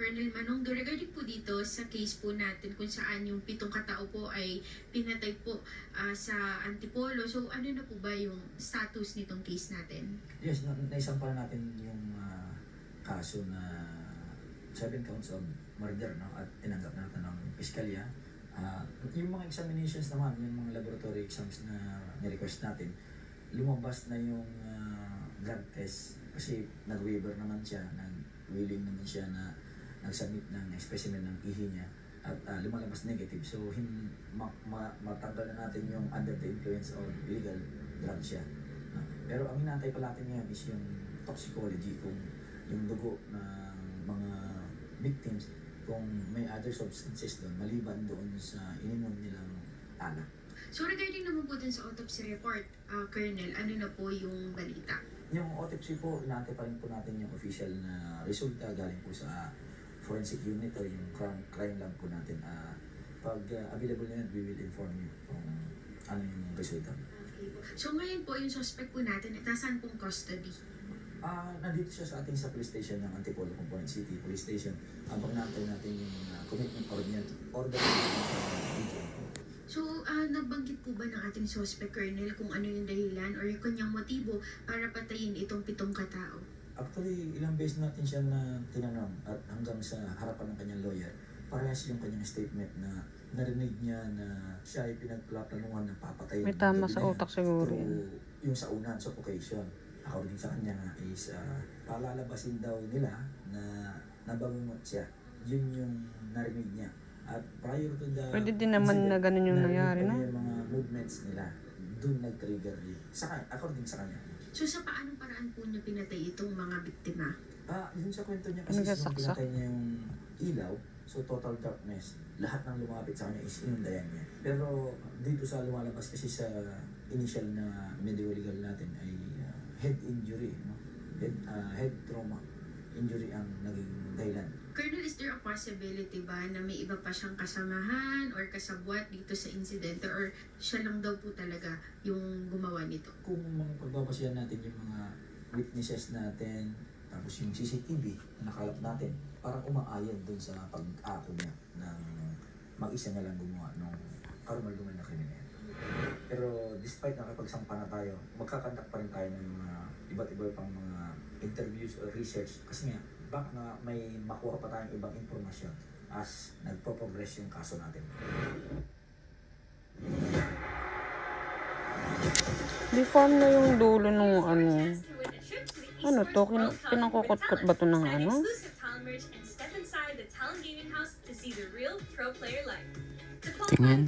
Colonel Manong, regarding po dito sa case po natin kung saan yung 7 katao po ay pinatay po sa Antipolo. So ano na po ba yung status nitong case natin? Yes, naisampal natin yung kaso na 7 counts of murder, no? At tinanggap natin ng piskalya. Yung mga examinations naman, yung mga laboratory exams na nirequest natin, lumabas na yung blood test kasi nag-waiver naman siya, willing naman siya na nag-submit ng specimen ng ihi niya at lumalabas negative. So, matanggal na natin yung under the influence of illegal drug siya. Pero ang hinantay pa natin ngayon is yung toxicology, kung yung dugo ng mga victims, kung may other substances doon, maliban doon sa ininom nilang alak. So regarding naman po dun sa autopsy report, Colonel, ano na po yung balita? Yung autopsy po, inaantay pa rin po natin yung official na resulta galing po sa forensic unit o yung crime lab po natin. Pag available na yan, we will inform you kung ano yung resulta. Okay po. So ngayon po, yung suspect po natin, nasaan pong custody? Nandito siya sa ating sa police station ng Antipolo, Component City Police Station. Habang naantay natin yung commitment order. So, nabanggit po ba ng ating suspect, Colonel, kung ano yung dahilan or yung kanyang motibo para patayin itong 7 katao? Actually, ilang beses natin siya na tinanong at hanggang sa harapan ng kanyang lawyer, parehas yung kanyang statement na narinig niya na siya ay pinagplaplanuhan na papatayin. May tama sa utak siguro. Yung sa unang suffocation. According sa kanya is palalabasin daw nila na nabangungot siya. Yun yung narinig niya. At prior to the pwede din naman na ganun yung nangyari, no? Yung mga movements nila, doon nag-trigger yun. According sa kanya. So sa paanong paraan po niya pinatay itong mga biktima? Yun sa kwento niya kasi yung pinatay niya yung ilaw, so total darkness. Lahat ng lumapit sa kanya is inundayan niya. Pero dito sa lumalabas kasi sa initial na medical natin ay head injury, no? Head trauma injury ang naging dahilan. Colonel, is there a possibility ba na may iba pa siyang kasamahan or kasabwat dito sa insidente or siya lang daw po talaga yung gumawa nito? Kung pagbabasihan natin yung mga witnesses natin, tapos yung CCTV na nakalap natin, parang umaayon dun sa pag-ako niya ng mag-isa na lang gumawa ng karumal-dumal na krimen. Pero despite nakapagsampa na tayo, magkakandak pa rin tayo ng mga iba't iba pang mga interviews or research kasi nga baka na may makuha pa tayong ibang impormasyon as nagpo-progress yung kaso natin. Deform na yung dulo nung ano to, pinangkukot-kot ba to ng ano? Tingnan.